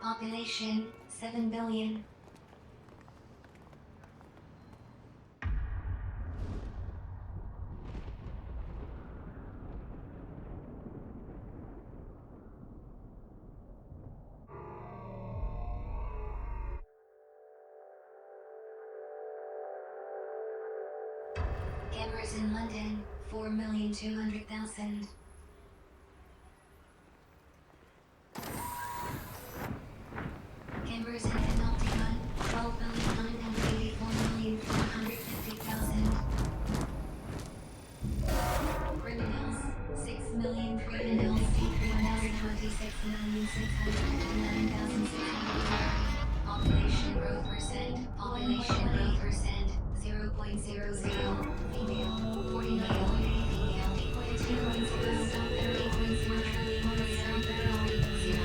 Population 7 billion. Cameras in London 4,200,000. Cameras in Penultimate 12,984,450,000. Criminals 6,000,000 criminals 126,659,600. Population growth percent. Population growth percent 0.00. Female 40 male. Female 8.2.0. 8.0 trillion. 0.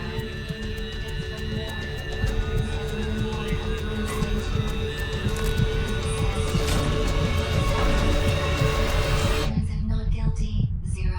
Not guilty. 0.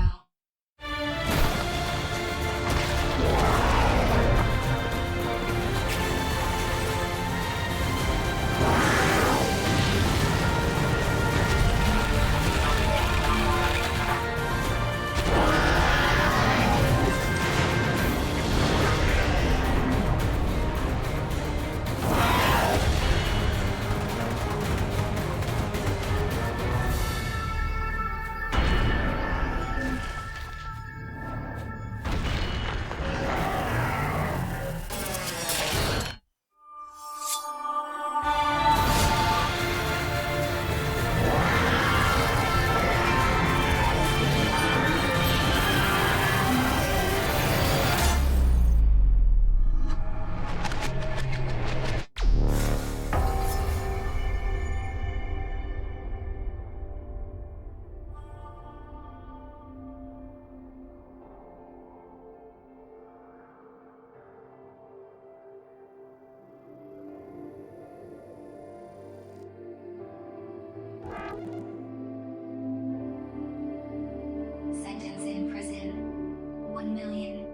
Sentence in prison 1 million.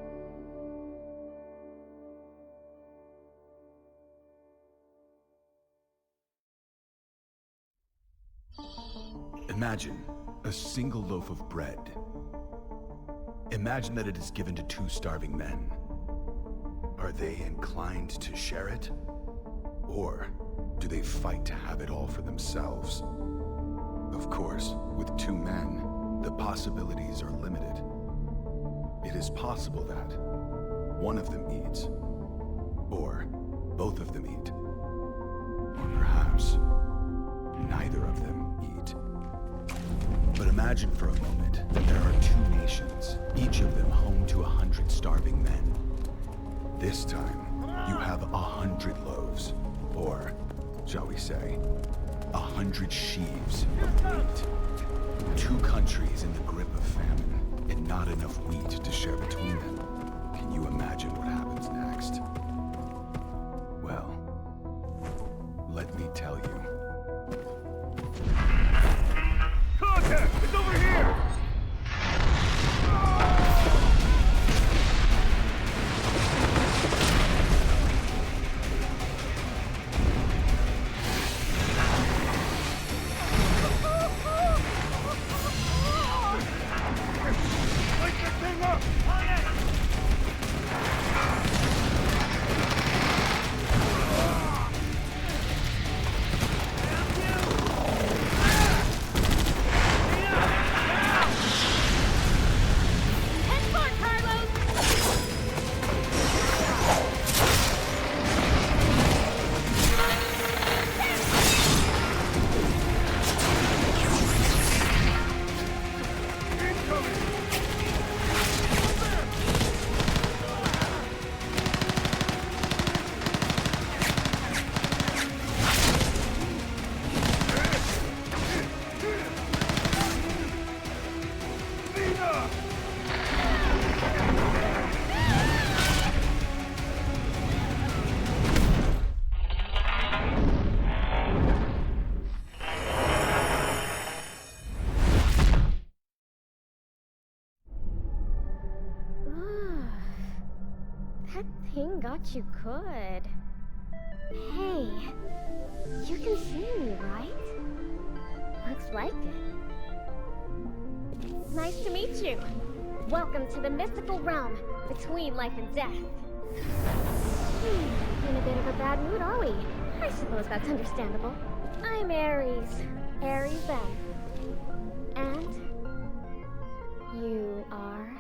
Imagine a single loaf of bread. Imagine that it is given to 2 starving men. Are they inclined to share it? Or do they fight to have it all for themselves? Of course, with 2 men, the possibilities are limited. It is possible that one of them eats, or both of them eat, or perhaps neither of them eat. But imagine for a moment that there are 2 nations, each of them home to 100 starving men. This time, you have 100 loaves, or, shall we say, 100 sheaves of wheat. 2 countries in the grip of famine, and not enough wheat to share between them. Can you imagine what happens next? Well, let me tell you. Contact! It's over here! Light the thing up! On it! That thing got you good. Hey, you can see me, right? Looks like it. Nice to meet you. Welcome to the mystical realm between life and death. In a bit of a bad mood, are we? I suppose that's understandable. I'm Aries. Aries then. And you are?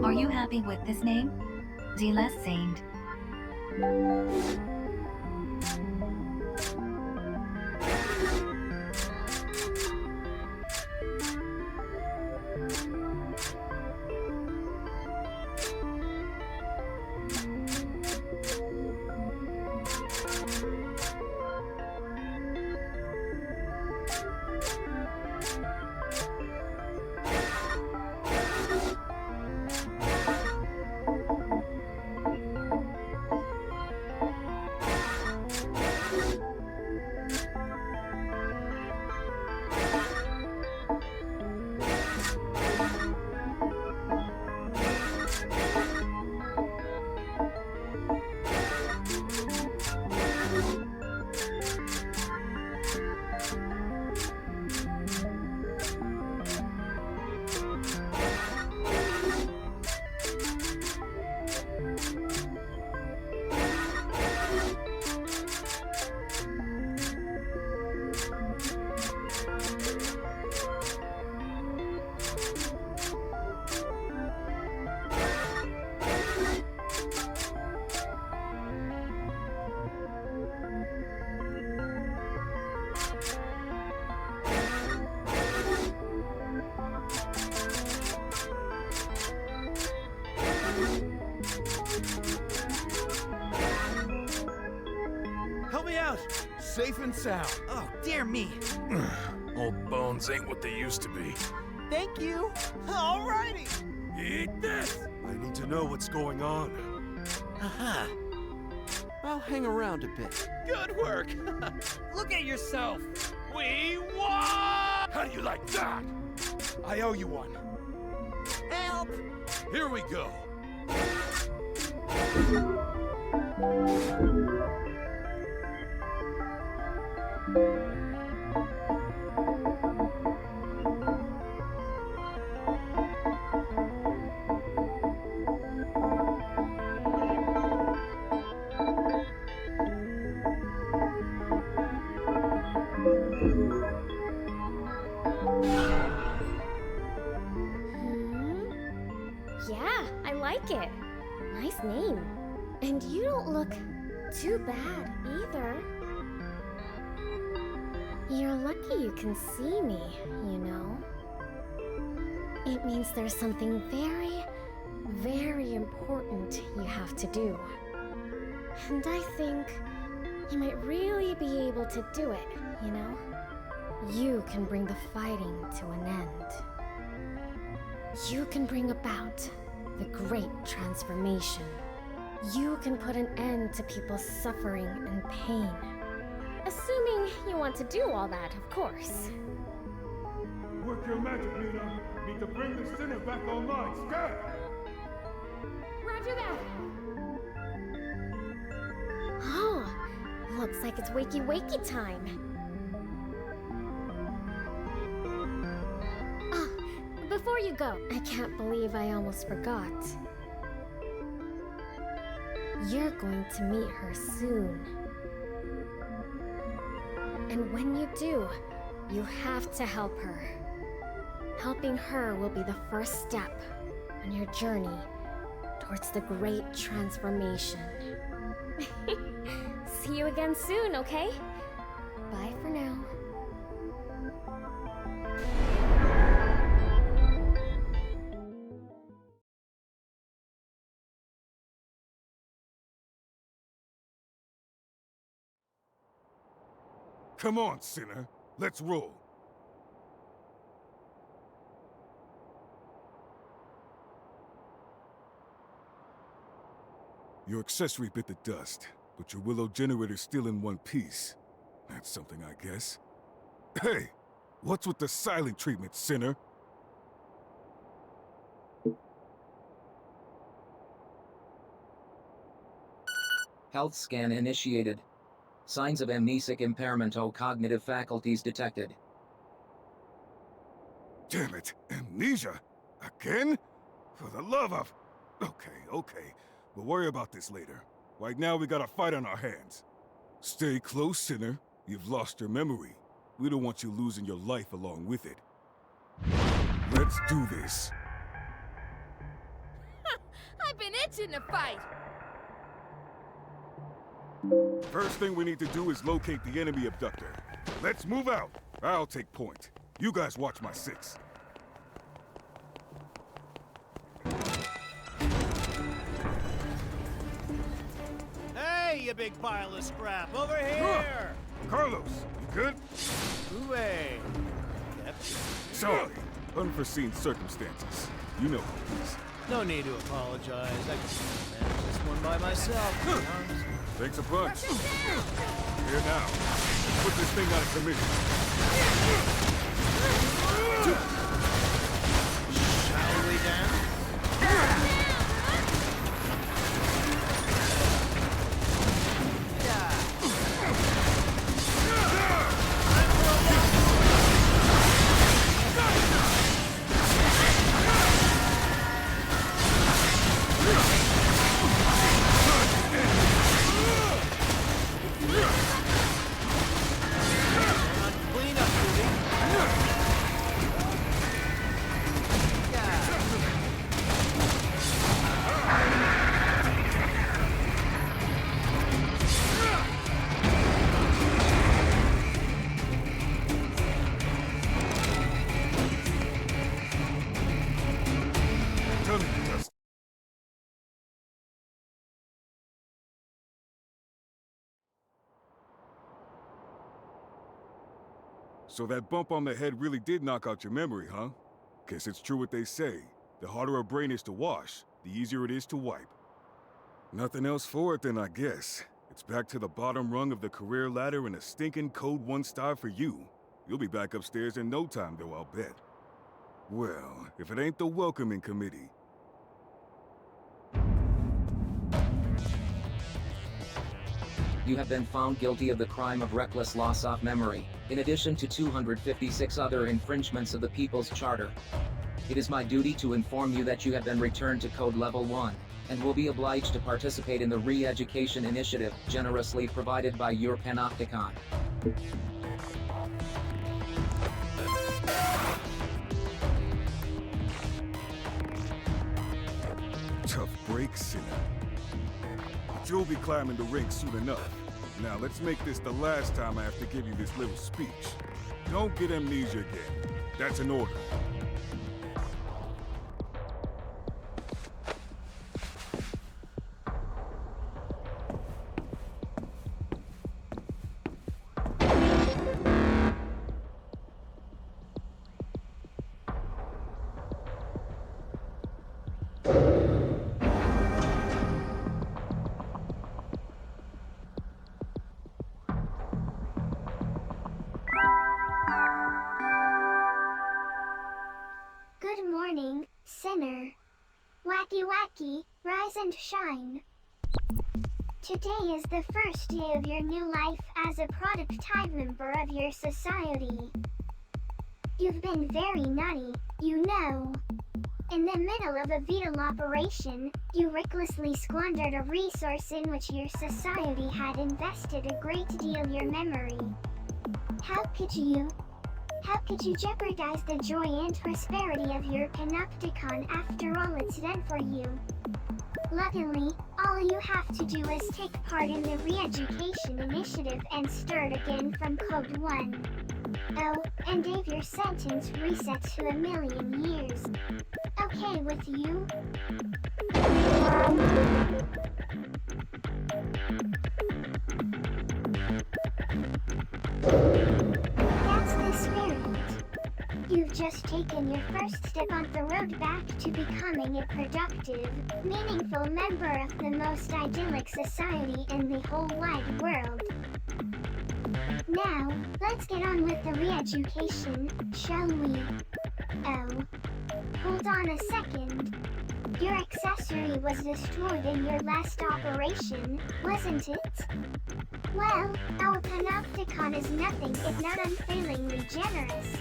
Are you happy with this name? Less Saint. Help me out! Safe and sound. Oh, dear me. Old bones ain't what they used to be. Thank you. Alrighty. Eat this! I need to know what's going on. Aha. I'll hang around a bit. Good work. Look at yourself. We won! How do you like that? I owe you one. Help! Here we go. Yeah, I like it. Nice name. And you don't look too bad either. You're lucky you can see me, you know. It means there's something very, very important you have to do. And I think you might really be able to do it, you know? You can bring the fighting to an end. You can bring about the great transformation. You can put an end to people's suffering and pain. Assuming you want to do all that, of course. Work your magic, Nina. Need to bring the sinner back online. Scat! Roger that! Oh, looks like it's wakey time. Ah, before you go, I can't believe I almost forgot. You're going to meet her soon. And when you do, you have to help her. Helping her will be the first step on your journey towards the great transformation. See you again soon, okay? Bye for now. Come on, sinner. Let's roll. Your accessory bit the dust, but your Willow generator's still in one piece. That's something, I guess. Hey! What's with the silent treatment, sinner? Health scan initiated. Signs of amnesic impairment or cognitive faculties detected. Damn it! Amnesia? Again? For the love of... Okay. We'll worry about this later. Right now, we got a fight on our hands. Stay close, sinner. You've lost your memory. We don't want you losing your life along with it. Let's do this. I've been itching to fight! First thing we need to do is locate the enemy abductor. Let's move out. I'll take point. You guys watch my six. Hey, you big pile of scrap! Over here! Carlos, you good? Hooray! Yep. Sorry. Unforeseen circumstances. You know how it is. No need to apologize. I can manage this one by myself, to be honest. Thanks a bunch. Here now. Put this thing out of commission. Shall we dance? Clean up, Ruby. Tell me, Dust. So that bump on the head really did knock out your memory, huh? Guess it's true what they say. The harder a brain is to wash, the easier it is to wipe. Nothing else for it then, I guess. It's back to the bottom rung of the career ladder and a stinking code 1 star for you. You'll be back upstairs in no time, though, I'll bet. Well, if it ain't the welcoming committee. You have been found guilty of the crime of reckless loss of memory, in addition to 256 other infringements of the People's Charter. It is my duty to inform you that you have been returned to Code Level 1, and will be obliged to participate in the re-education initiative generously provided by your Panopticon. Tough break, sinner. But you'll be climbing the ranks soon enough. Now, let's make this the last time I have to give you this little speech. Don't get amnesia again. That's an order. Good morning, sinner. Wacky wacky, rise and shine. Today is the first day of your new life as a prototype member of your society. You've been very naughty, you know. In the middle of a vital operation, you recklessly squandered a resource in which your society had invested a great deal of your memory. How could you? How could you jeopardize the joy and prosperity of your Panopticon after all it's done for you? Luckily, all you have to do is take part in the re-education initiative and start again from Code 1. Oh, and if your sentence resets to 1,000,000 years. Okay with you? That's the spirit. You've just taken your first step on the road back to becoming a productive, meaningful member of the most idyllic society in the whole wide world. Now, let's get on with the re-education, shall we? Oh. Hold on a second. Your accessory was destroyed in your last operation, wasn't it? Well, our panopticon is nothing if not unfailingly generous.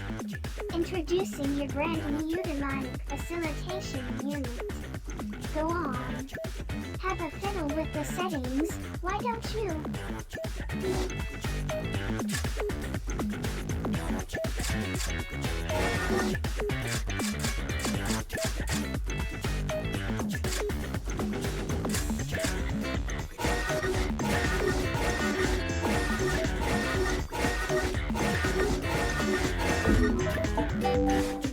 Introducing your brand new eudaimonic facilitation unit. Go on. Have a fiddle with the settings, why don't you?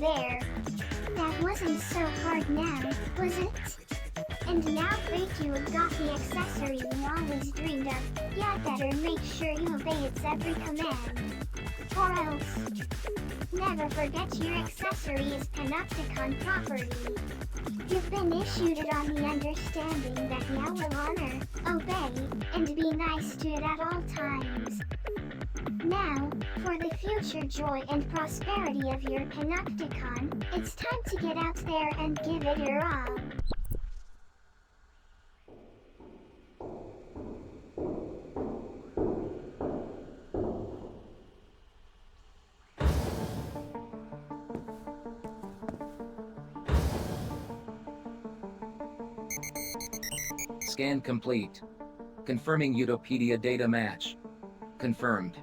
There. That wasn't so hard now, was it? And now that you have got the accessory you always dreamed of, you'd better make sure you obey its every command. Or else, never forget your accessory is Panopticon property. You've been issued it on the understanding that you will honor, obey, and be nice to it at all times. Now, for the future joy and prosperity of your Panopticon, it's time to get out there and give it your all. Scan complete. Confirming Utopedia data match. Confirmed.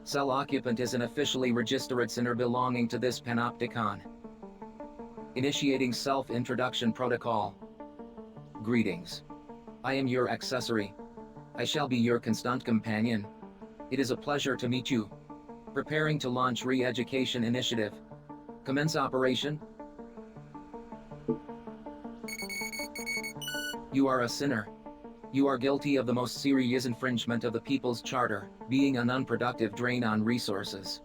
Cell occupant is an officially registered sinner belonging to this Panopticon. Initiating self-introduction protocol. Greetings. I am your accessory. I shall be your constant companion. It is a pleasure to meet you. Preparing to launch re-education initiative. Commence operation. You are a sinner. You are guilty of the most serious infringement of the People's Charter, being an unproductive drain on resources.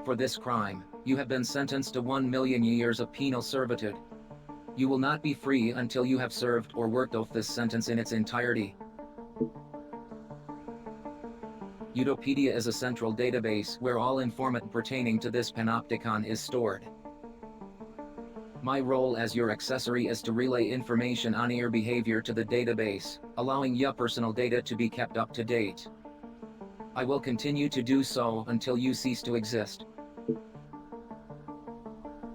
For this crime, you have been sentenced to 1,000,000 years of penal servitude. You will not be free until you have served or worked off this sentence in its entirety. Utopedia is a central database where all information pertaining to this Panopticon is stored. My role as your accessory is to relay information on your behavior to the database, allowing your personal data to be kept up to date. I will continue to do so until you cease to exist.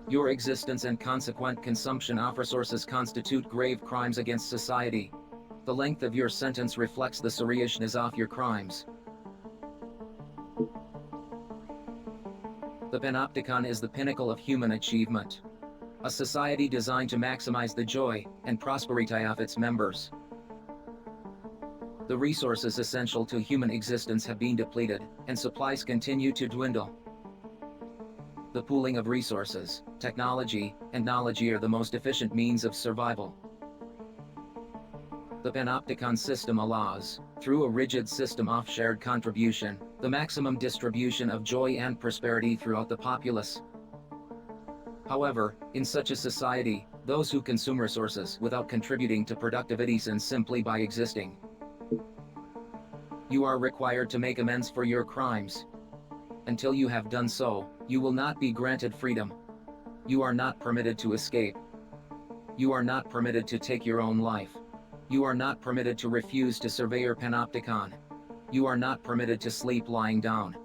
Your existence and consequent consumption of resources constitute grave crimes against society. The length of your sentence reflects the seriousness of your crimes. The Panopticon is the pinnacle of human achievement. A society designed to maximize the joy and prosperity of its members. The resources essential to human existence have been depleted, and supplies continue to dwindle. The pooling of resources, technology, and knowledge are the most efficient means of survival. The Panopticon system allows, through a rigid system of shared contribution, the maximum distribution of joy and prosperity throughout the populace. However, in such a society, those who consume resources without contributing to productivity sin simply by existing. You are required to make amends for your crimes. Until you have done so, you will not be granted freedom. You are not permitted to escape. You are not permitted to take your own life. You are not permitted to refuse to survey your Panopticon. You are not permitted to sleep lying down.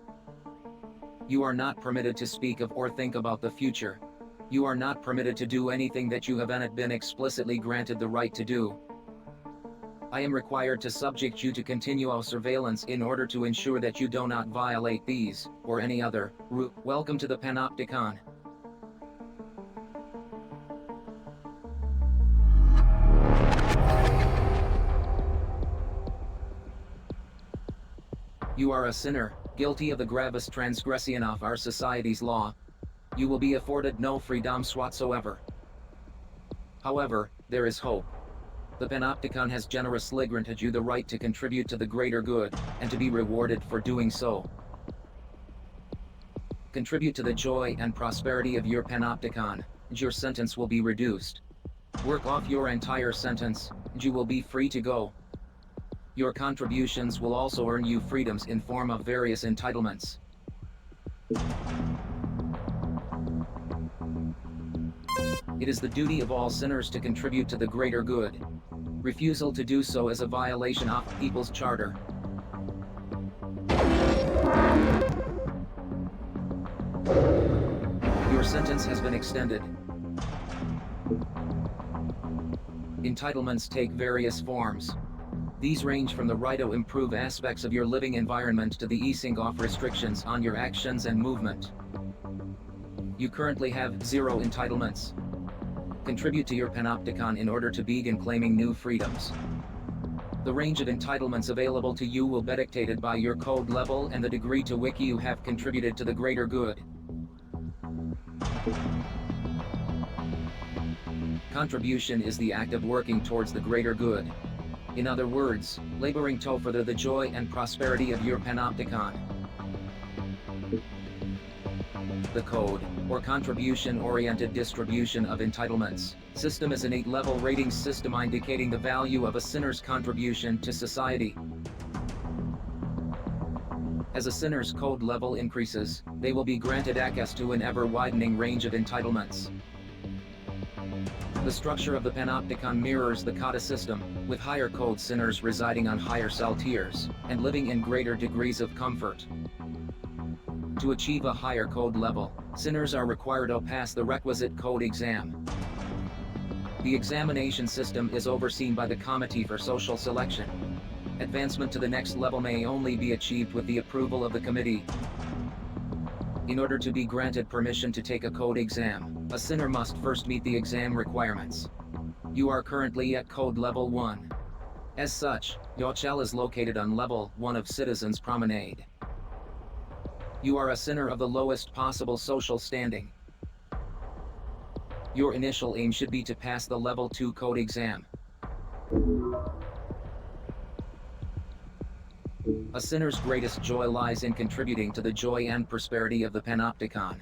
You are not permitted to speak of or think about the future. You are not permitted to do anything that you haven't been explicitly granted the right to do. I am required to subject you to continual surveillance in order to ensure that you do not violate these, or any other, rules. Welcome to the Panopticon. You are a sinner, guilty of the gravest transgression of our society's law. You will be afforded no freedoms whatsoever. However, there is hope. The Panopticon has generously granted you the right to contribute to the greater good, and to be rewarded for doing so. Contribute to the joy and prosperity of your Panopticon, and your sentence will be reduced. Work off your entire sentence, and you will be free to go. Your contributions will also earn you freedoms in form of various entitlements. It is the duty of all sinners to contribute to the greater good. Refusal to do so is a violation of the People's Charter. Your sentence has been extended. Entitlements take various forms. These range from the right to improve aspects of your living environment to the easing of restrictions on your actions and movement. You currently have 0 entitlements. Contribute to your Panopticon in order to begin claiming new freedoms. The range of entitlements available to you will be dictated by your code level and the degree to which you have contributed to the greater good. Contribution is the act of working towards the greater good. In other words, laboring to further the joy and prosperity of your Panopticon. The code, or contribution-oriented distribution of entitlements, system is an 8-level rating system indicating the value of a sinner's contribution to society. As a sinner's code level increases, they will be granted access to an ever-widening range of entitlements. The structure of the Panopticon mirrors the Kata system, with higher code sinners residing on higher cell tiers, and living in greater degrees of comfort. To achieve a higher code level, sinners are required to pass the requisite code exam. The examination system is overseen by the Committee for Social Selection. Advancement to the next level may only be achieved with the approval of the committee. In order to be granted permission to take a code exam, a sinner must first meet the exam requirements. You are currently at code level 1. As such, your cell is located on level 1 of Citizens Promenade. You are a sinner of the lowest possible social standing. Your initial aim should be to pass the level 2 code exam. A sinner's greatest joy lies in contributing to the joy and prosperity of the Panopticon.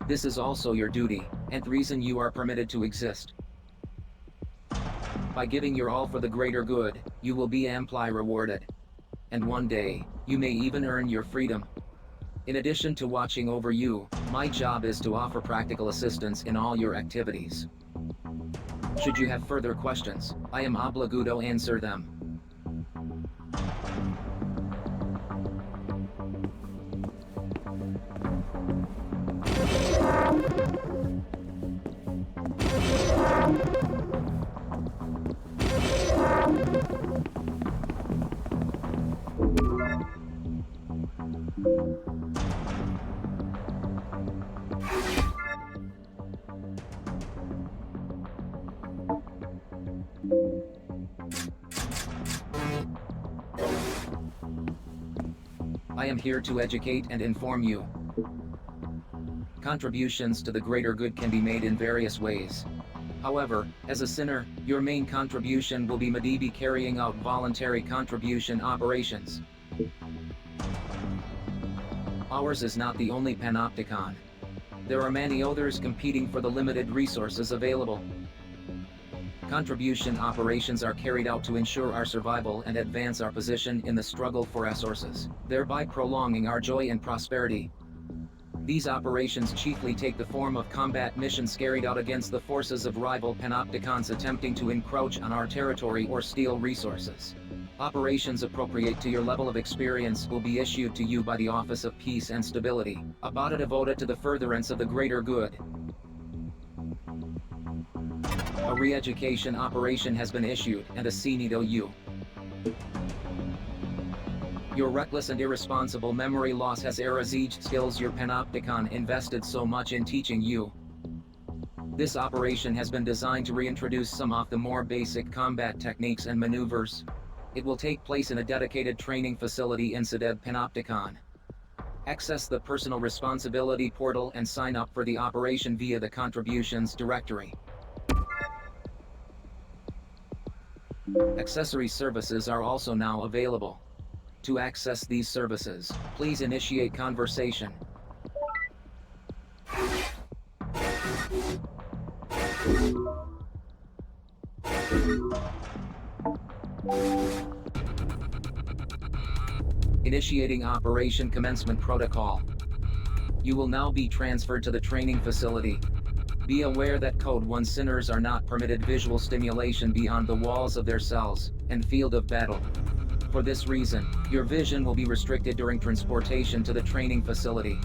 This is also your duty, and the reason you are permitted to exist. By giving your all for the greater good, you will be amply rewarded. And one day, you may even earn your freedom. In addition to watching over you, my job is to offer practical assistance in all your activities. Should you have further questions, I am obligado to answer them. I am here to educate and inform you. Contributions to the greater good can be made in various ways. However, as a sinner, your main contribution will be maybe carrying out voluntary contribution operations. Ours is not the only Panopticon. There are many others competing for the limited resources available. Contribution operations are carried out to ensure our survival and advance our position in the struggle for resources, thereby prolonging our joy and prosperity. These operations chiefly take the form of combat missions carried out against the forces of rival Panopticons attempting to encroach on our territory or steal resources. Operations appropriate to your level of experience will be issued to you by the Office of Peace and Stability, a body devoted to the furtherance of the greater good. A re-education operation has been issued and assigned to you. Your reckless and irresponsible memory loss has erased skills your Panopticon invested so much in teaching you. This operation has been designed to reintroduce some of the more basic combat techniques and maneuvers. It will take place in a dedicated training facility in Sedeb Panopticon. Access the Personal Responsibility portal and sign up for the operation via the Contributions directory. Accessory services are also now available. To access these services, please initiate conversation. Initiating Operation Commencement Protocol. You will now be transferred to the training facility. Be aware that Code 1 sinners are not permitted visual stimulation beyond the walls of their cells and field of battle. For this reason, your vision will be restricted during transportation to the training facility.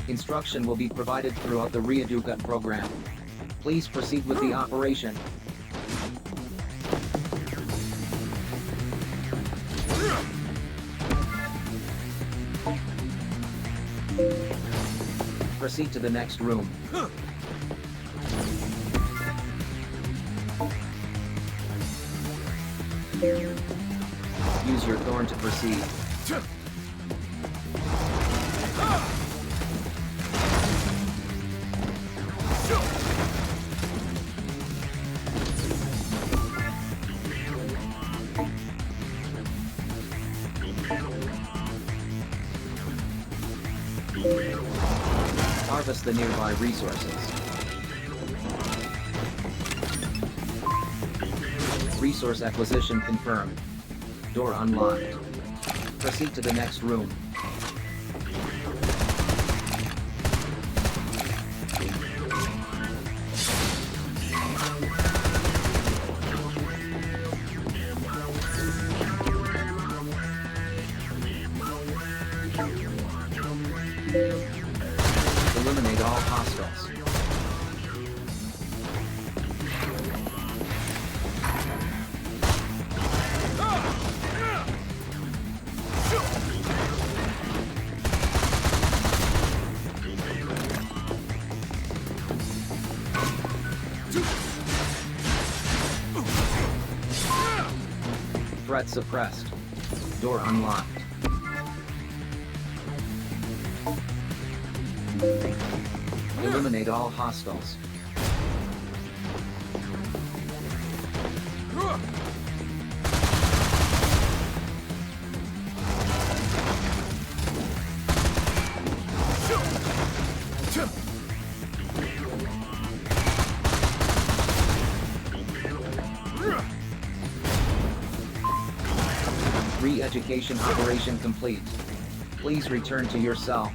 Instruction will be provided throughout the Reeduca program. Please proceed with the operation. Proceed to the next room. Use your thorn to proceed. Harvest the nearby resources. Resource acquisition confirmed. Door unlocked. Proceed to the next room. Eliminate all hostiles. Threat suppressed. Door unlocked. Eliminate all hostiles. Re-education operation complete. Please return to your cell.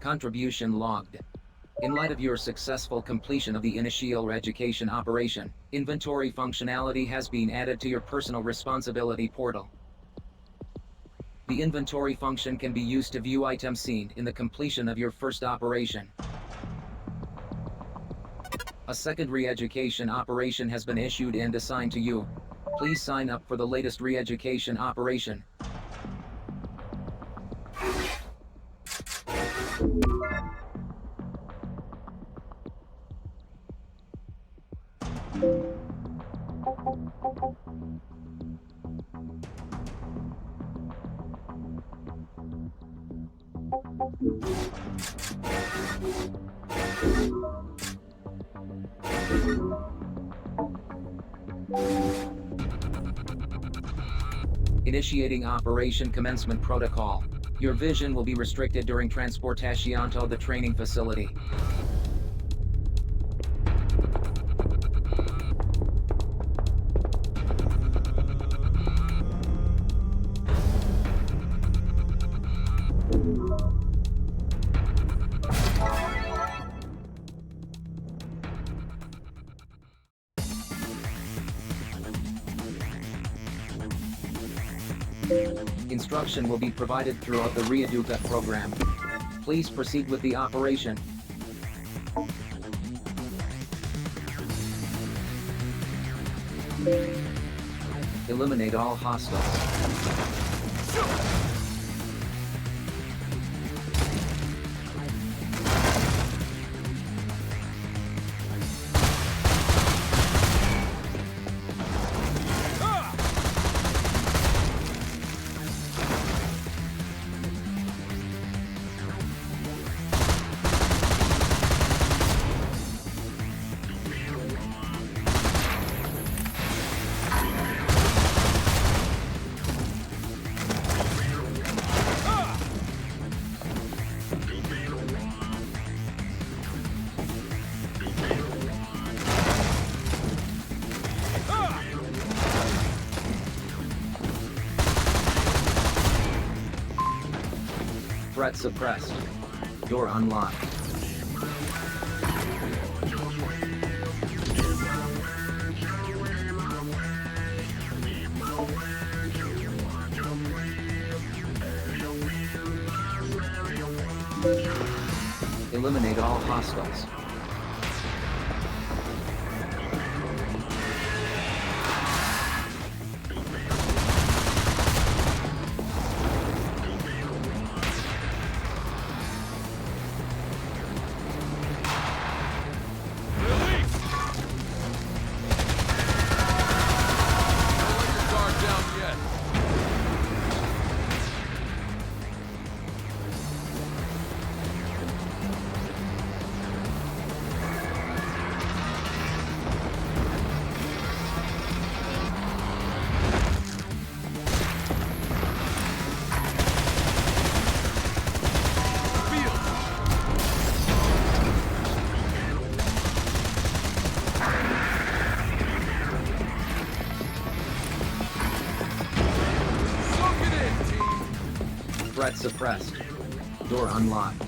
Contribution logged. In light of your successful completion of the initial education operation, inventory functionality has been added to your personal responsibility portal. The inventory function can be used to view items seen in the completion of your first operation. A second re-education operation has been issued and assigned to you. Please sign up for the latest re-education operation. Initiating Operation Commencement Protocol. Your vision will be restricted during transportation to the training facility. Instruction will be provided throughout the Reeduca program. Please proceed with the operation. Eliminate all hostiles. Threat suppressed. Door unlocked. Eliminate all hostiles. Threat suppressed. Door unlocked.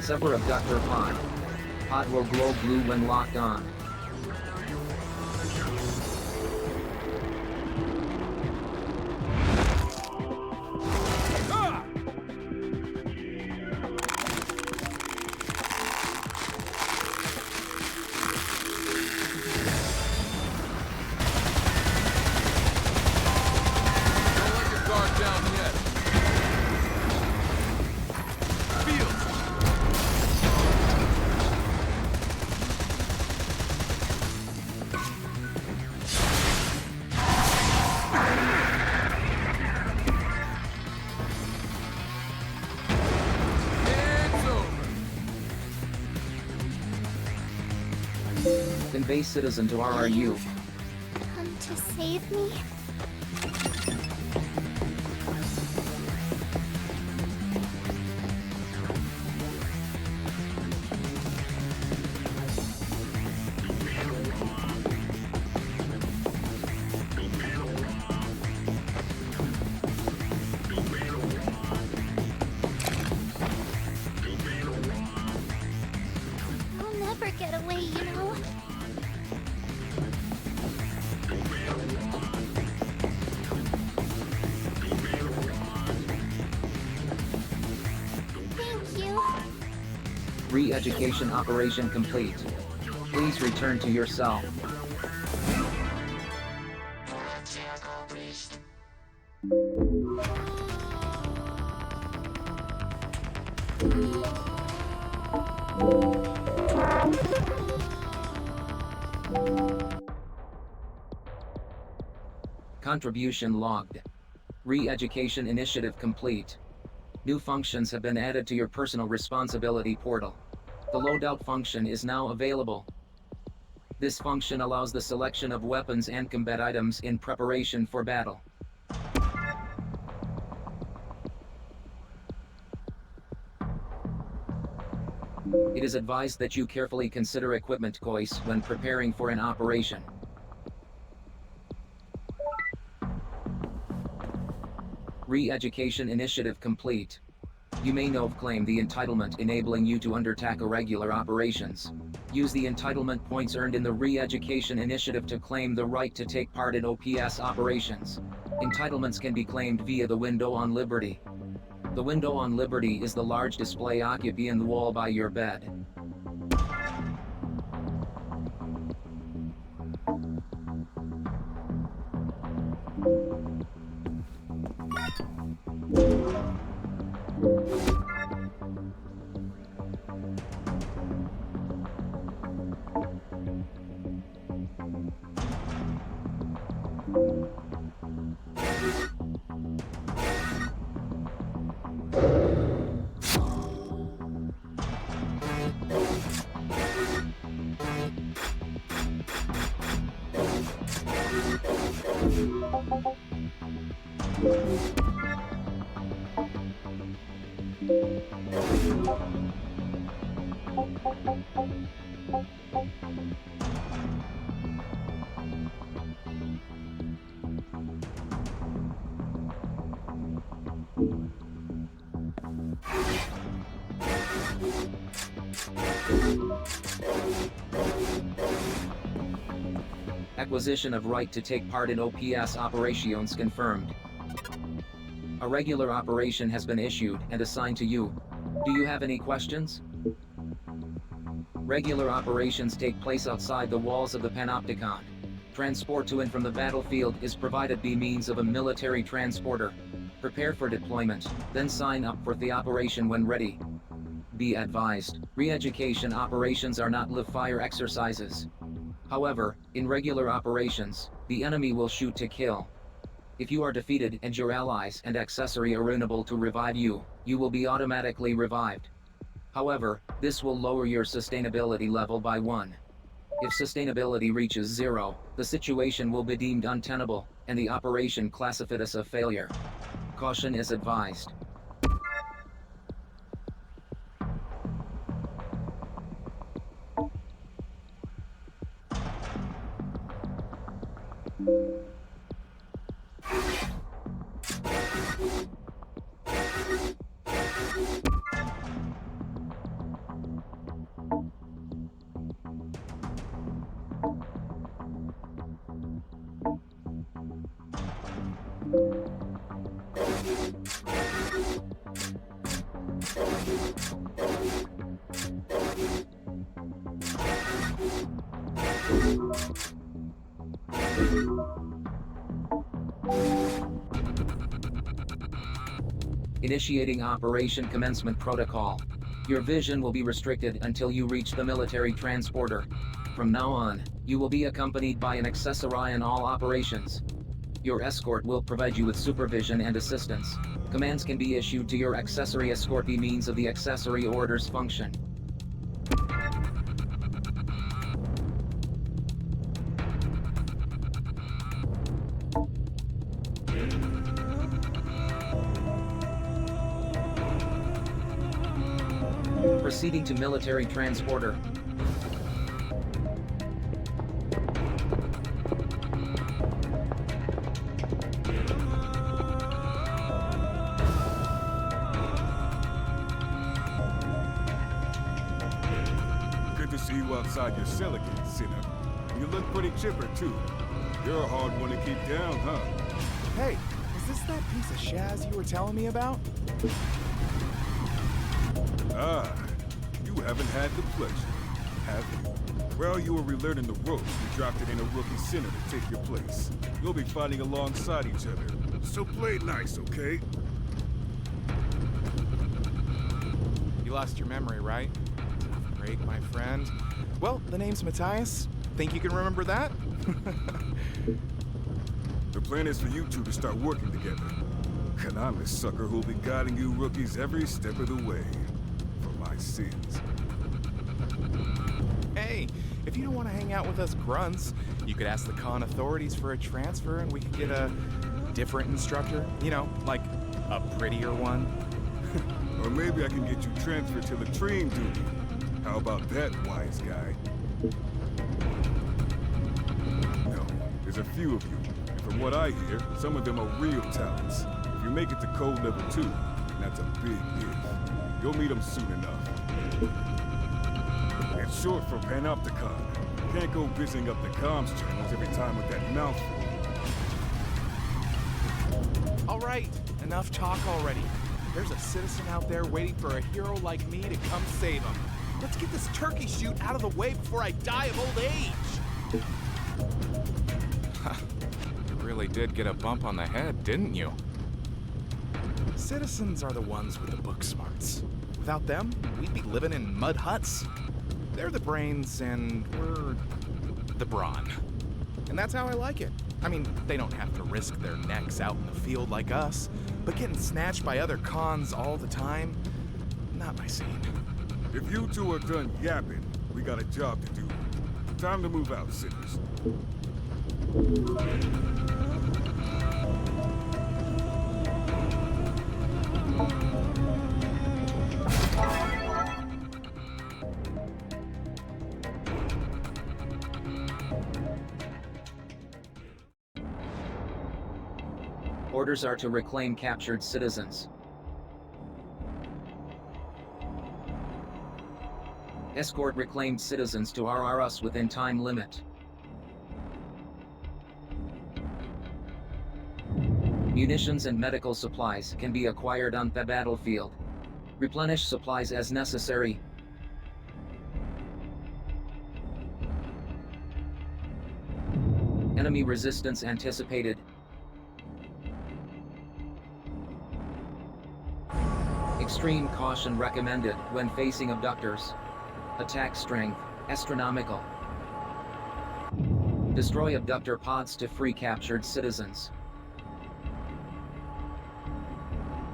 Sever abductor pod. Pod will glow blue when locked on. Convey citizen to RRU. Come to save me? I'll never get away, you know? Re-education operation complete. Please return to your cell. Contribution logged. Re-education initiative complete. New functions have been added to your personal responsibility portal. The loadout function is now available. This function allows the selection of weapons and combat items in preparation for battle. It is advised that you carefully consider equipment choice when preparing for an operation. Re-education initiative complete. You may now claim the entitlement enabling you to undertake irregular operations. Use the entitlement points earned in the Re-education initiative to claim the right to take part in OPS operations. Entitlements can be claimed via the window on Liberty. The window on Liberty is the large display occupying the wall by your bed. Acquisition of right to take part in OPS operations confirmed. A regular operation has been issued and assigned to you. Do you have any questions? Regular operations take place outside the walls of the Panopticon. Transport to and from the battlefield is provided by means of a military transporter. Prepare for deployment, then sign up for the operation when ready. Be advised, re-education operations are not live-fire exercises. However, in regular operations, the enemy will shoot to kill. If you are defeated and your allies and accessory are unable to revive you, you will be automatically revived. However, this will lower your sustainability level by 1. If sustainability reaches 0, the situation will be deemed untenable, and the operation classified as a failure. Caution is advised. Initiating Operation Commencement Protocol. Your vision will be restricted until you reach the military transporter. From now on, you will be accompanied by an accessory in all operations. Your escort will provide you with supervision and assistance. Commands can be issued to your accessory escort by means of the accessory orders function. Proceeding to military transporter. Good to see you outside your cell again, Sinner. You look pretty chipper, too. You're a hard one to keep down, huh? Hey, is this that piece of Shaz you were telling me about? Ah, you haven't had the pleasure, have you? While you were relearning the ropes, we dropped it in a rookie Sinner to take your place. You'll be fighting alongside each other, so play nice, okay? You lost your memory, right? Great, my friend. Well, the name's Matthias. Think you can remember that? The plan is for you two to start working together. And I'm the sucker who'll be guiding you rookies every step of the way. For my sins. Hey, if you don't want to hang out with us grunts, you could ask the con authorities for a transfer and we could get a different instructor. You know, like a prettier one. Or maybe I can get you transferred to latrine duty. How about that, wise guy? No, there's a few of you. And from what I hear, some of them are real talents. If you make it to code level 2, and that's a big if, you'll meet them soon enough. It's short for Panopticon. Can't go busying up the comms channels every time with that mouthful. All right, enough talk already. There's a citizen out there waiting for a hero like me to come save him. Let's get this turkey shoot out of the way before I die of old age. You really did get a bump on the head, didn't you? Citizens are the ones with the book smarts. Without them, we'd be living in mud huts. They're the brains and we're the brawn. And that's how I like it. I mean, they don't have to risk their necks out in the field like us, but getting snatched by other cons all the time, not my scene. If you two are done yapping, we got a job to do. Time to move out, sinners. Orders are to reclaim captured citizens. Escort reclaimed citizens to RRS within time limit. Munitions and medical supplies can be acquired on the battlefield. Replenish supplies as necessary. Enemy resistance anticipated. Extreme caution recommended when facing abductors. Attack strength, astronomical. Destroy abductor pods to free captured citizens.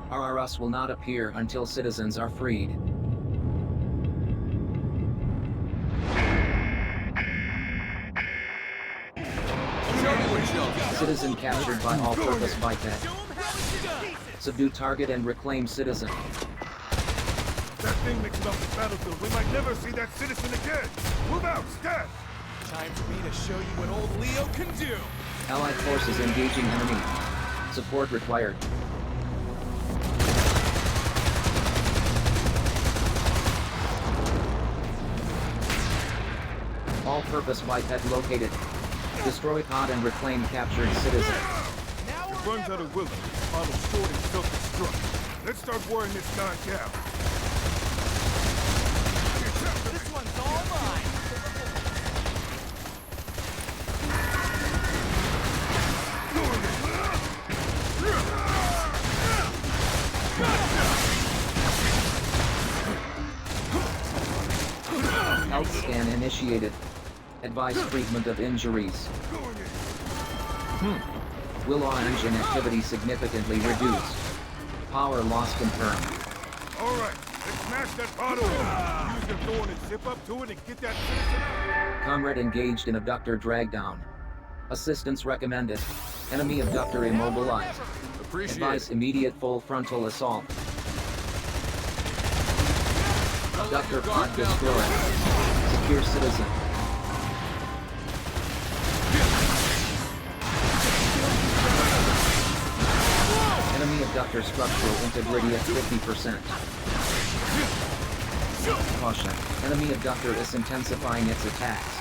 RRS will not appear until citizens are freed. Citizen captured by all-purpose biped. Subdue target and reclaim citizen. That thing makes it off the battlefield. We might never see that citizen again. Move out, stat! Time for me to show you what old Leo can do. Allied forces engaging enemy. Support required. All-purpose biped located. Destroy pod and reclaim captured citizen. It runs out of willow. Auto short and self-destruct. Let's start wearing this guy down. This one's all mine. Health scan initiated. Advise treatment of injuries. Willow engine activity significantly reduced. Power loss confirmed. All right, let's smash that bottle. Use your thorn and zip up to it and get that citizen. Comrade engaged in abductor drag down. Assistance recommended. Enemy abductor immobilized. Advise immediate full frontal assault. Abductor pod destroyed. Secure citizen. Enemy abductor structural integrity at 50%. Caution. Enemy abductor is intensifying its attacks.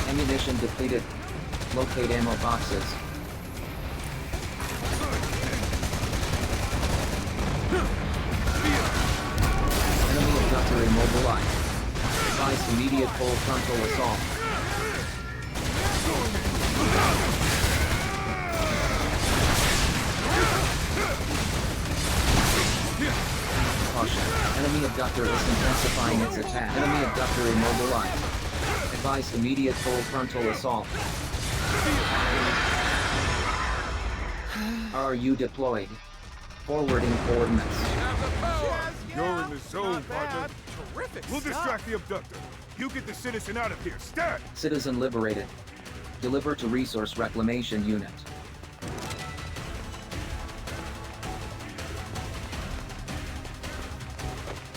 Ammunition depleted. Locate ammo boxes. Enemy abductor immobilized. Advise immediate full frontal assault. Caution. Enemy abductor is intensifying its attack. Enemy abductor immobilized. Advise immediate full frontal assault. Are you deployed? Forwarding coordinates. You're in the zone, partner. Terrific We'll stuff. distract the abductor. You get the citizen out of here. Stat! Citizen liberated. Deliver to Resource Reclamation Unit.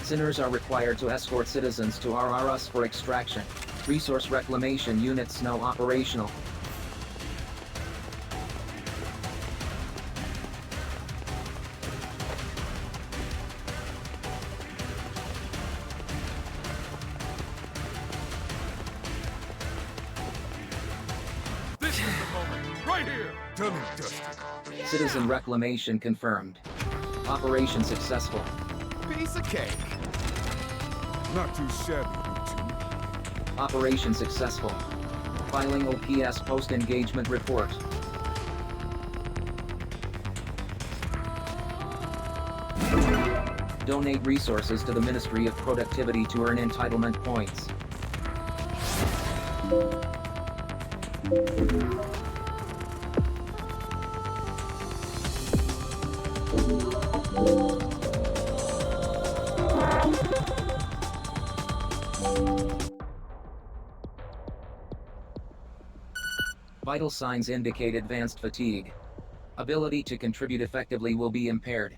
Sinners are required to escort citizens to RRS for extraction. Resource Reclamation Units now operational. This is the moment. Right here. Done and dusted. Citizen reclamation confirmed. Operation successful. Piece of cake. Not too shabby, you two. Operation successful. Filing OPS post-engagement report. Donate resources to the Ministry of Productivity to earn entitlement points. Vital signs indicate advanced fatigue. Ability to contribute effectively will be impaired.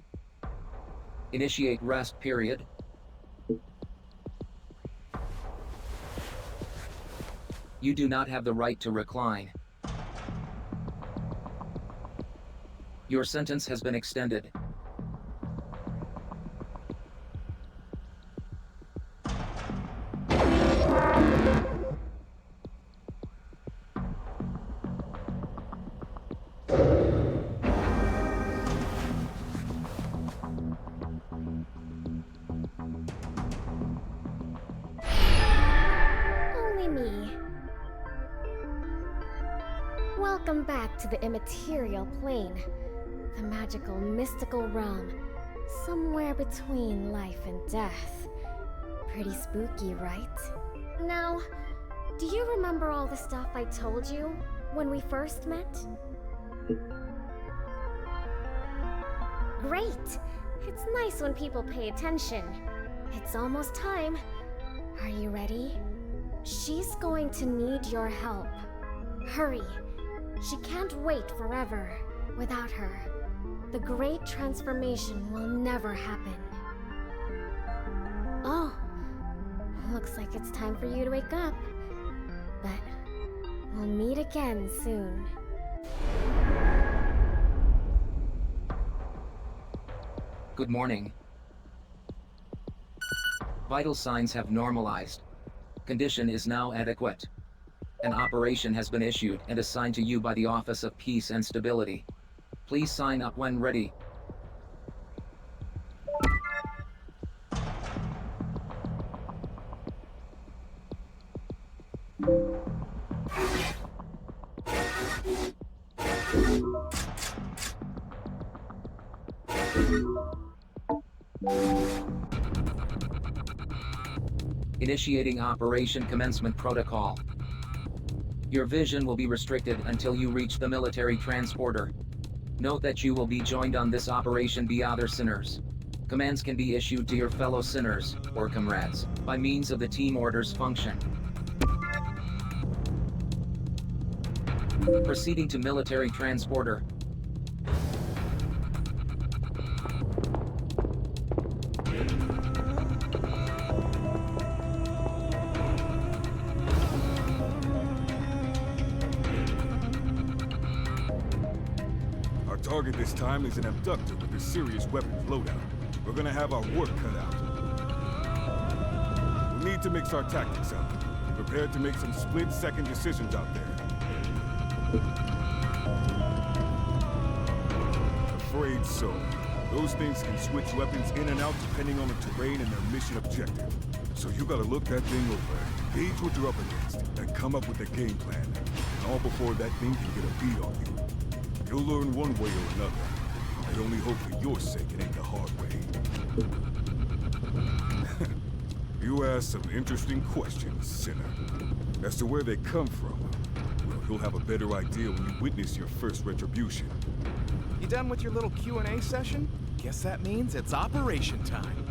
Initiate rest period. You do not have the right to recline. Your sentence has been extended. Only me. Welcome back to the immaterial plane. The magical, mystical realm. Somewhere between life and death. Pretty spooky, right? Now, do you remember all the stuff I told you when we first met? Great! It's nice when people pay attention. It's almost time. Are you ready? She's going to need your help. Hurry. She can't wait forever. Without her, the great transformation will never happen. Oh, looks like it's time for you to wake up. But we'll meet again soon. Good morning. Vital signs have normalized. Condition is now adequate. An operation has been issued and assigned to you by the Office of Peace and Stability. Please sign up when ready. Initiating Operation Commencement Protocol. Your vision will be restricted until you reach the military transporter. Note that you will be joined on this operation by other sinners. Commands can be issued to your fellow sinners, or comrades, by means of the team orders function. Proceeding to military transporter. Our target this time is an abductor with a serious weapons loadout. We're gonna have our work cut out. We need to mix our tactics up. Be prepared to make some split-second decisions out there. Afraid so. Those things can switch weapons in and out depending on the terrain and their mission objective. So you gotta look that thing over, gauge what you're up against, and come up with a game plan. And all before that thing can get a beat on you. You'll learn one way or another. I only hope for your sake it ain't the hard way. You asked some interesting questions, Sinner. As to where they come from, well, you'll have a better idea when you witness your first retribution. You done with your little Q&A session? Guess that means it's operation time.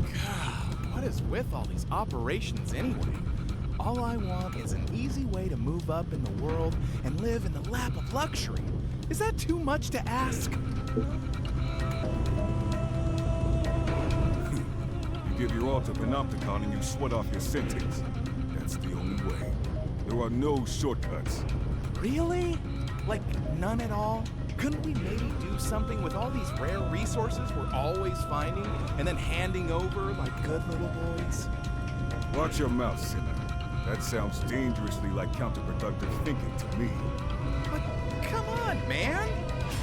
God, what is with all these operations anyway? All I want is an easy way to move up in the world and live in the lap of luxury. Is that too much to ask? You give your all to Panopticon and you sweat off your sentence. That's the only way. There are no shortcuts. Really? Like, none at all? Couldn't we maybe do something with all these rare resources we're always finding and then handing over like good little boys? Watch your mouth, Sinner. That sounds dangerously like counterproductive thinking to me. But come on, man!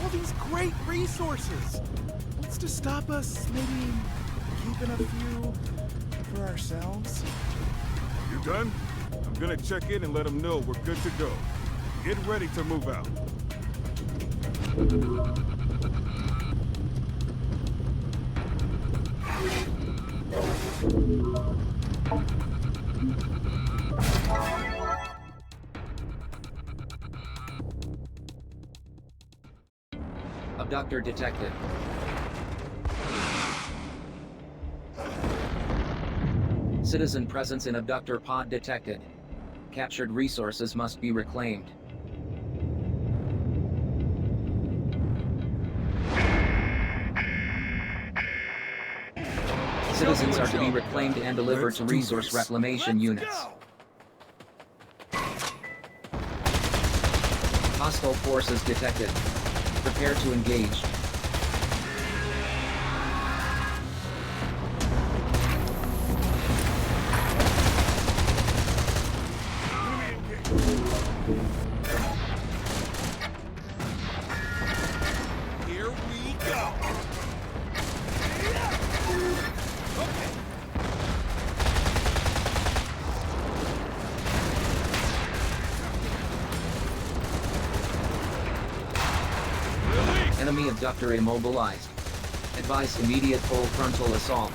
All these great resources! What's to stop us maybe keeping a few for ourselves? You done? I'm gonna check in and let them know we're good to go. Get ready to move out. Abductor detected. Citizen presence in abductor pod detected. Captured resources must be reclaimed. Citizens are to be reclaimed and delivered to resource reclamation units. Hostile forces detected. Prepare to engage. Here we go. Okay. Enemy abductor immobilized. Advise immediate full frontal assault.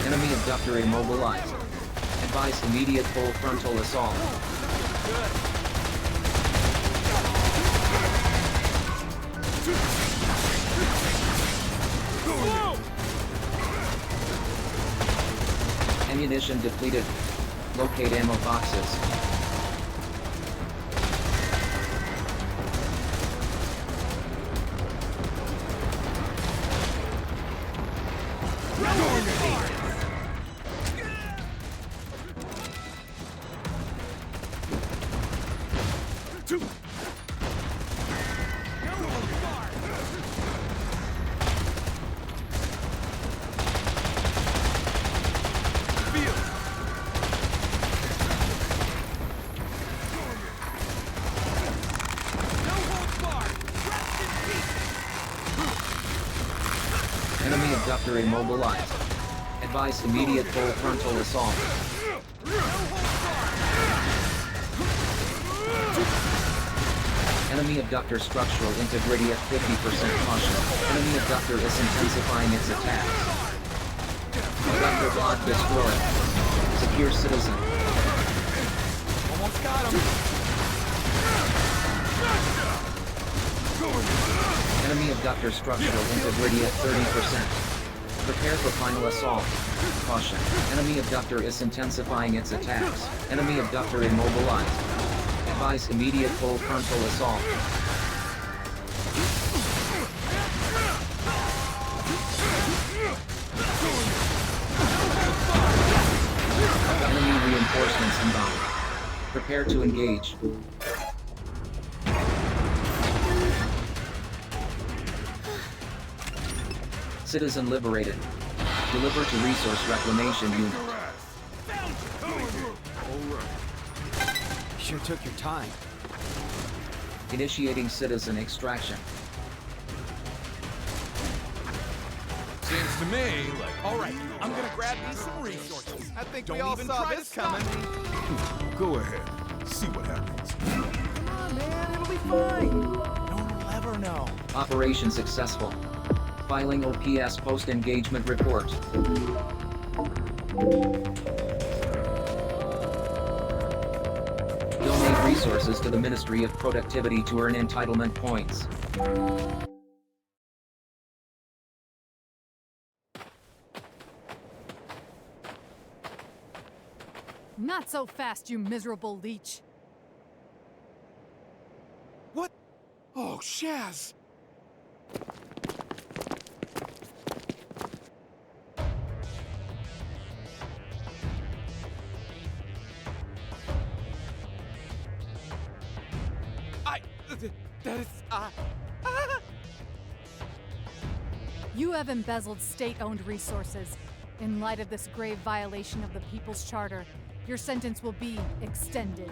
Enemy abductor immobilized. Advise immediate full frontal assault. Ammunition depleted. Locate ammo boxes. Enemy abductor immobilized. Advise immediate full frontal assault. Enemy abductor structural integrity at 50% caution. Enemy abductor is intensifying its attacks. Abductor pod destroyed. Secure citizen. Almost got him. Enemy abductor structural integrity at 30%. Prepare for final assault. Caution. Enemy abductor is intensifying its attacks. Enemy abductor immobilized. Advise immediate full frontal assault. Enemy reinforcements inbound. Prepare to engage. Citizen liberated. Deliver to resource reclamation unit. sure took your time. Initiating citizen extraction. Seems to me like... All right, I'm gonna grab me some resources. I think Don't we all even saw try this to stop coming. me. Go ahead. See what happens. Come on, man, it'll be fine. No one will ever know. Operation successful. Filing OPS post-engagement report. Donate resources to the Ministry of Productivity to earn entitlement points. Not so fast, you miserable leech. What? Oh, Shaz. That is, You have embezzled state-owned resources. In light of this grave violation of the People's Charter, your sentence will be extended.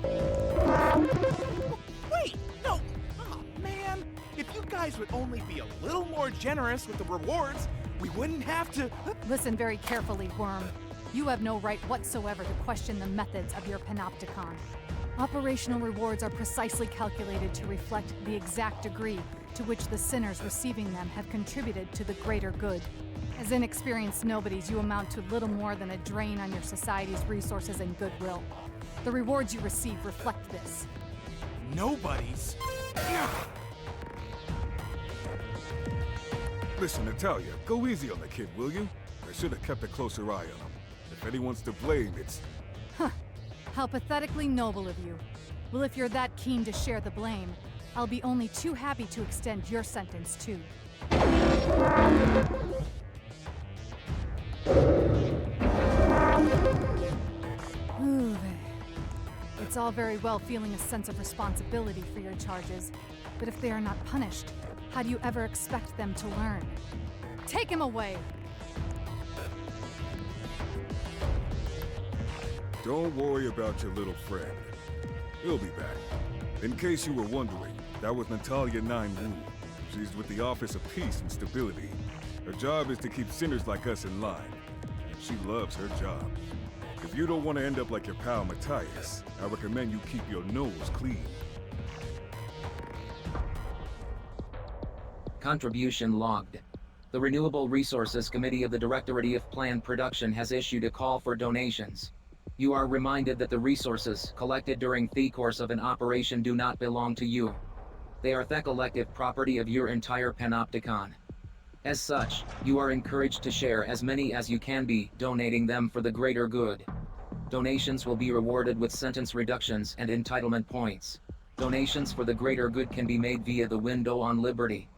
Wait, no! Oh, man! If you guys would only be a little more generous with the rewards, we wouldn't have to... Listen very carefully, Worm. You have no right whatsoever to question the methods of your panopticon. Operational rewards are precisely calculated to reflect the exact degree to which the sinners receiving them have contributed to the greater good. As inexperienced nobodies, you amount to little more than a drain on your society's resources and goodwill. The rewards you receive reflect this. Nobodies? Listen, Natalia, go easy on the kid, will you? I should have kept a closer eye on him. If anyone's to blame, it's... Huh. How pathetically noble of you. Well, if you're that keen to share the blame, I'll be only too happy to extend your sentence, too. Ooh, it's all very well feeling a sense of responsibility for your charges, but if they are not punished, how do you ever expect them to learn? Take him away! Don't worry about your little friend. He'll be back. In case you were wondering, that was Natalia 9 Wu. She's with the Office of Peace and Stability. Her job is to keep sinners like us in line. And she loves her job. If you don't want to end up like your pal Matthias, I recommend you keep your nose clean. Contribution logged. The Renewable Resources Committee of the Directorate of Planned Production has issued a call for donations. You are reminded that the resources collected during the course of an operation do not belong to you. They are the collective property of your entire panopticon. As such, you are encouraged to share as many as you can be, donating them for the greater good. Donations will be rewarded with sentence reductions and entitlement points. Donations for the greater good can be made via the window on Liberty.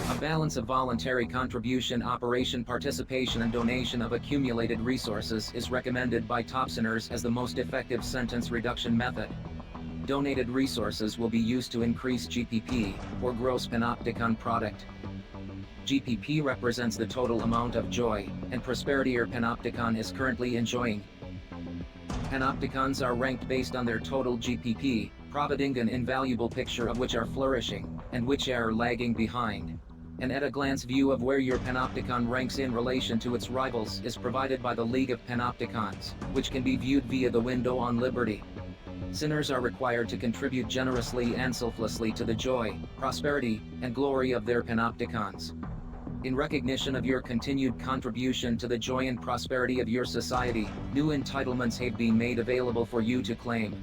A balance of voluntary contribution, operation participation, and donation of accumulated resources is recommended by Topsinners as the most effective sentence reduction method. Donated resources will be used to increase GPP, or Gross Panopticon Product. GPP represents the total amount of joy and prosperity your Panopticon is currently enjoying. Panopticons are ranked based on their total GPP, providing an invaluable picture of which are flourishing, and which are lagging behind. An at-a-glance view of where your Panopticon ranks in relation to its rivals is provided by the League of Panopticons, which can be viewed via the window on Liberty. Sinners are required to contribute generously and selflessly to the joy, prosperity, and glory of their Panopticons. In recognition of your continued contribution to the joy and prosperity of your society, new entitlements have been made available for you to claim.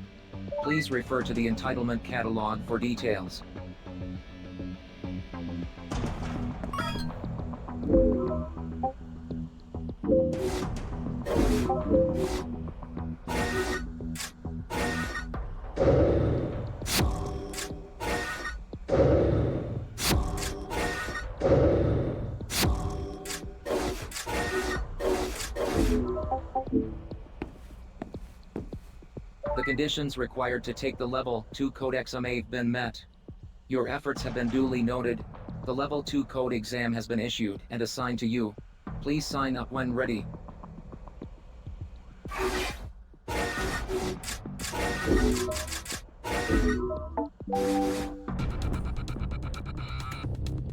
Please refer to the entitlement catalog for details. The conditions required to take the Level 2 code exam have been met. Your efforts have been duly noted. The Level 2 code exam has been issued and assigned to you. Please sign up when ready.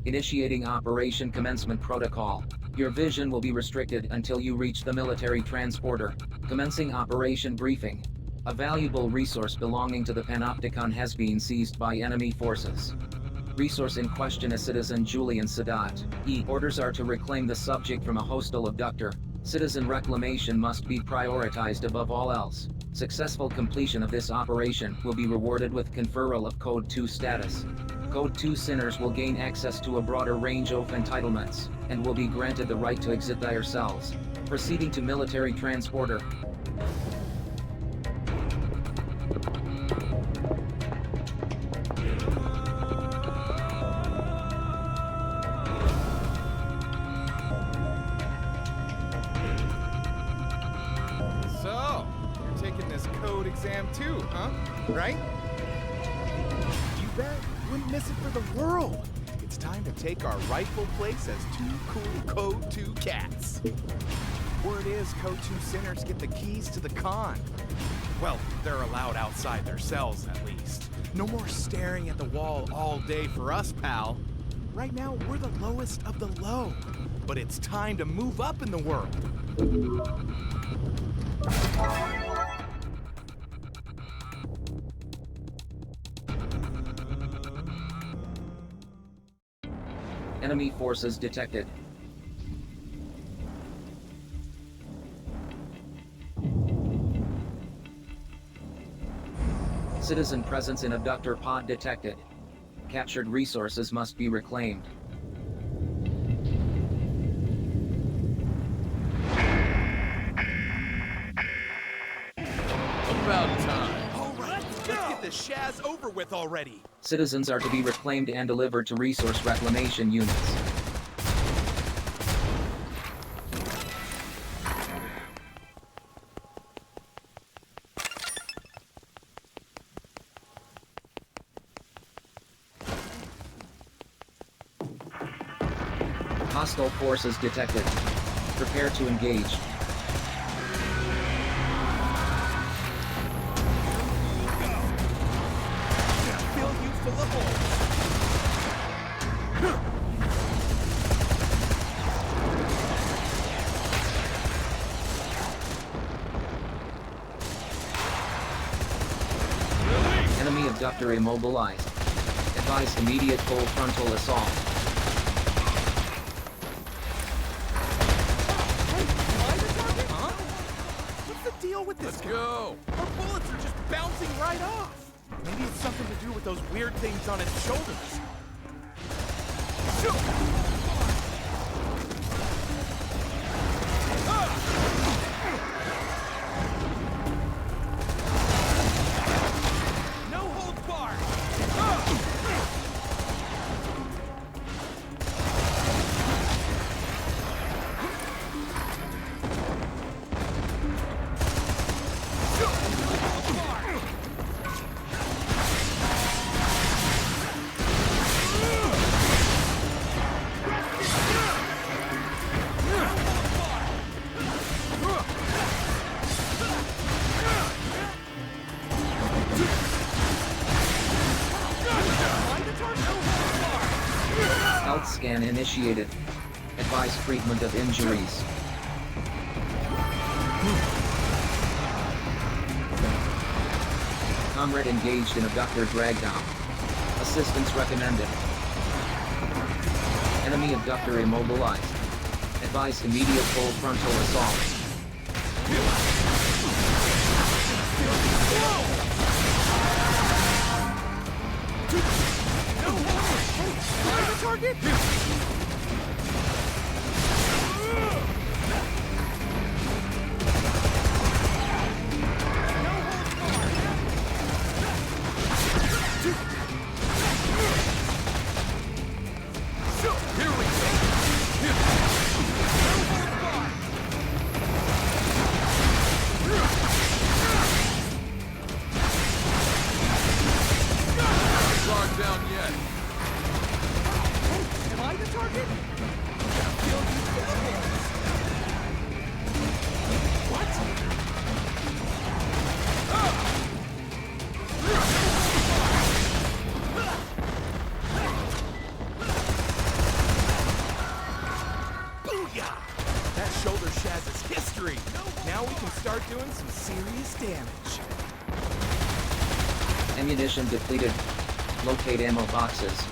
Initiating Operation Commencement Protocol. Your vision will be restricted until you reach the military transporter. Commencing Operation Briefing. A valuable resource belonging to the Panopticon has been seized by enemy forces. Resource in question is Citizen Julian Sadat. Orders are to reclaim the subject from a hostile abductor. Citizen reclamation must be prioritized above all else. Successful completion of this operation will be rewarded with conferral of Code 2 status. Code 2 sinners will gain access to a broader range of entitlements, and will be granted the right to exit their cells. Proceeding to military transporter. So, you're taking this code exam too, huh? Right? You bet. Wouldn't miss it for the world. It's time to take our rightful place as two cool Code 2 cats. Word is Code 2 sinners get the keys to the con. Well, they're allowed outside their cells at least. No more staring at the wall all day for us, pal. Right now, we're the lowest of the low. But it's time to move up in the world. Enemy forces detected. Citizen presence in abductor pod detected. Captured resources must be reclaimed. About time. All right, let's get this shaz over with already. Citizens are to be reclaimed and delivered to resource reclamation units. Hostile forces detected. Prepare to engage. Fill you full of holes. Enemy abductor immobilized. Advise immediate full frontal assault. With this Let's go. Our bullets are just bouncing right off. Maybe it's something to do with those weird things on its shoulders. No holds barred. Health scan initiated. Advise treatment of injuries. Comrade engaged in abductor drag down. Assistance recommended. Enemy abductor immobilized. Advise immediate full frontal assault. Target? That shoulder shaz is history. Now we can start doing some serious damage. Ammunition depleted. Locate ammo boxes.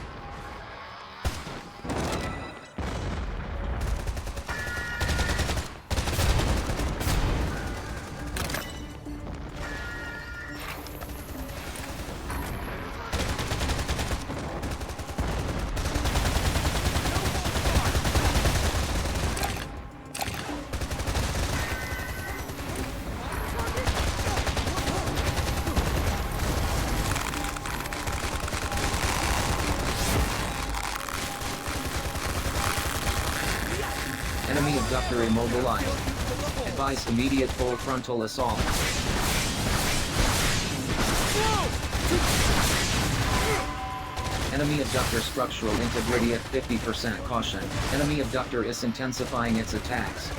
Enemy abductor immobilized. Advise immediate full frontal assault. Enemy abductor structural integrity at 50%. Caution. Enemy abductor is intensifying its attacks.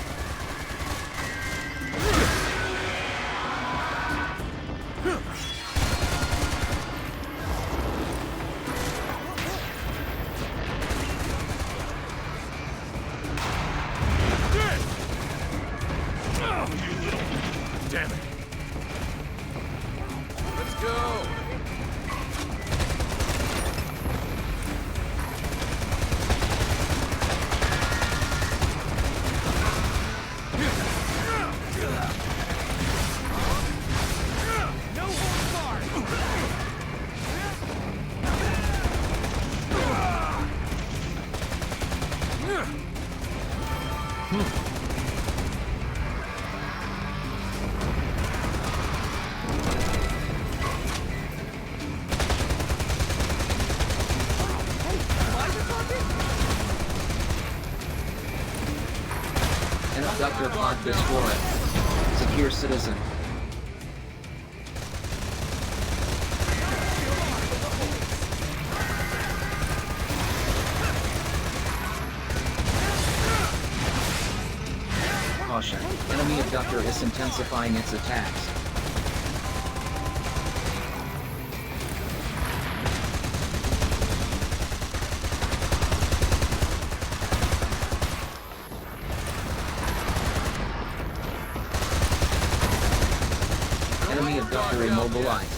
Damn it. Let's go. No holds barred. An abductor pod destroyed. Secure citizen. Caution. Enemy abductor is intensifying its attacks. Enemy abductor immobilized.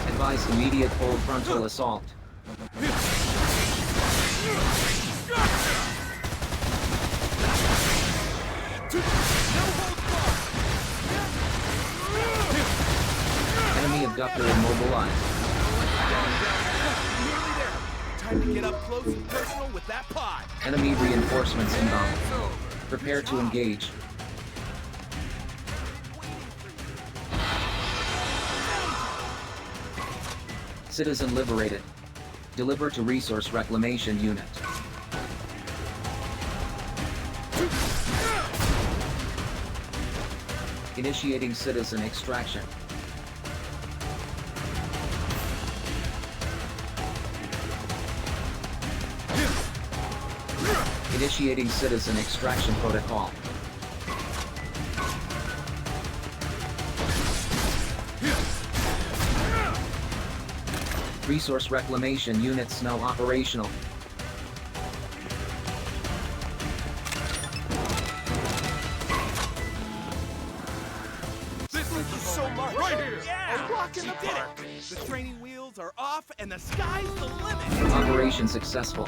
Advise immediate full frontal assault. Enemy abductor immobilized. Nearly there. Time to get up close and personal with that pod. Enemy reinforcements inbound. Prepare to engage. Citizen liberated. Deliver to resource reclamation unit. Initiating citizen extraction. Initiating citizen extraction protocol. Resource reclamation units now operational. Thank you so much. Right here. Yeah, a rock in the park. The training wheels are off and the sky's the limit. Operation successful.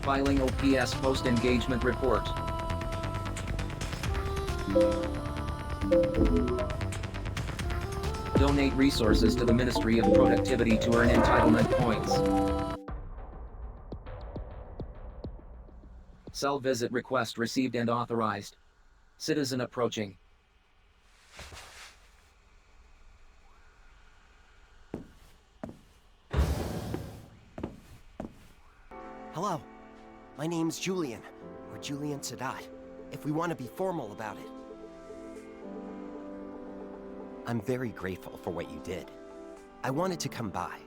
Filing OPS post-engagement report. Donate resources to the Ministry of Productivity to earn entitlement points. Cell visit request received and authorized. Citizen approaching. Hello. My name's Julian, or Julian Sadat, if we want to be formal about it. I'm very grateful for what you did. I wanted to come by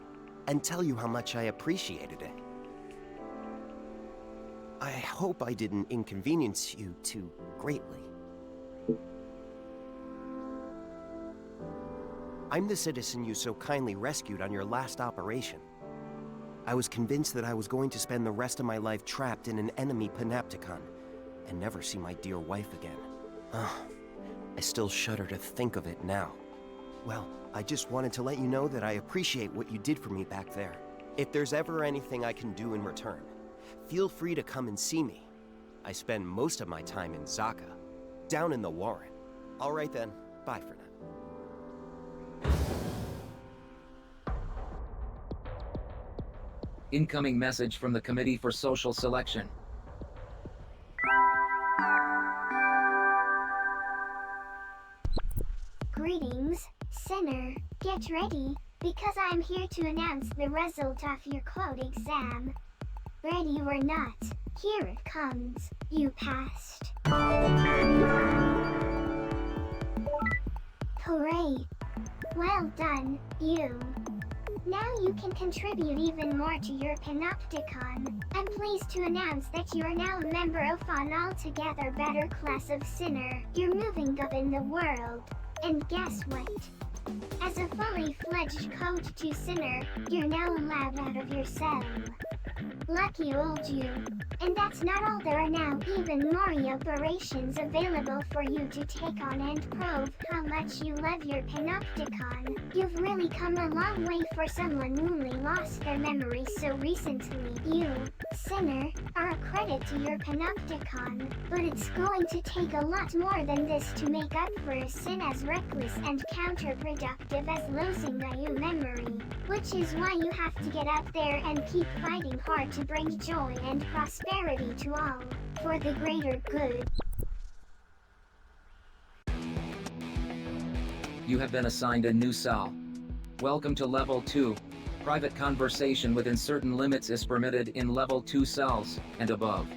and tell you how much I appreciated it. I hope I didn't inconvenience you too greatly. I'm the citizen you so kindly rescued on your last operation. I was convinced that I was going to spend the rest of my life trapped in an enemy panopticon and never see my dear wife again. I still shudder to think of it now. Well, I just wanted to let you know that I appreciate what you did for me back there. If there's ever anything I can do in return, feel free to come and see me. I spend most of my time in Zaka, down in the Warren. All right then, bye for now. Incoming message from the Committee for Social Selection. Greetings, Sinner. Get ready, because I'm here to announce the result of your code exam. Ready or not, here it comes. You passed. Hooray! Well done, you. Now you can contribute even more to your panopticon. I'm pleased to announce that you are now a member of an altogether better class of Sinner. You're moving up in the world. And guess what? As a fully fledged Code 2 Sinner, you're now allowed out of your cell. Lucky old you. And that's not all, there are now even more operations available for you to take on and prove how much you love your panopticon. You've really come a long way for someone who only lost their memory so recently. You, Sinner, are a credit to your panopticon, but it's going to take a lot more than this to make up for a sin as reckless and counterproductive as losing your memory. Which is why you have to get out there and keep fighting hard to bring joy and prosperity to all, for the greater good. You have been assigned a new cell. Welcome to Level 2. Private conversation within certain limits is permitted in Level 2 cells and above.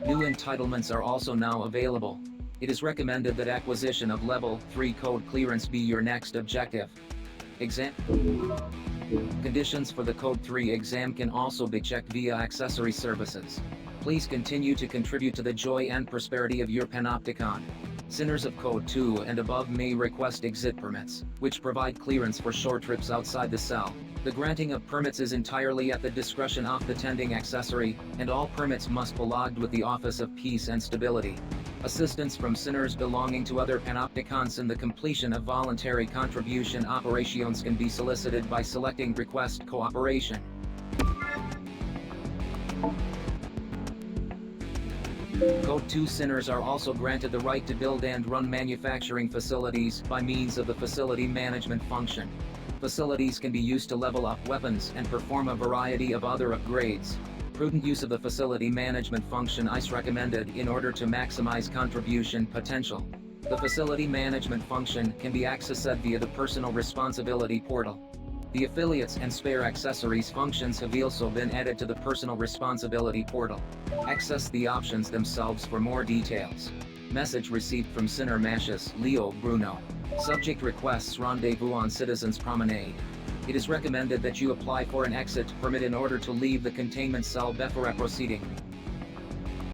New entitlements are also now available. It is recommended that acquisition of Level 3 code clearance be your next objective. Conditions for the Code 3 exam can also be checked via accessory services. Please continue to contribute to the joy and prosperity of your panopticon. Sinners of Code 2 and above may request exit permits, which provide clearance for short trips outside the cell. The granting of permits is entirely at the discretion of the tending accessory, and all permits must be logged with the Office of Peace and Stability. Assistance from sinners belonging to other panopticons in the completion of voluntary contribution operations can be solicited by selecting Request Cooperation. Code 2 sinners are also granted the right to build and run manufacturing facilities by means of the Facility Management function. Facilities can be used to level up weapons and perform a variety of other upgrades. Prudent use of the Facility Management function is recommended in order to maximize contribution potential. The Facility Management function can be accessed via the Personal Responsibility portal. The Affiliates and Spare Accessories functions have also been added to the Personal Responsibility portal. Access the options themselves for more details. Message received from Sinner Mashus, Leo Bruno. Subject requests rendezvous on Citizens Promenade. It is recommended that you apply for an exit permit in order to leave the containment cell before proceeding.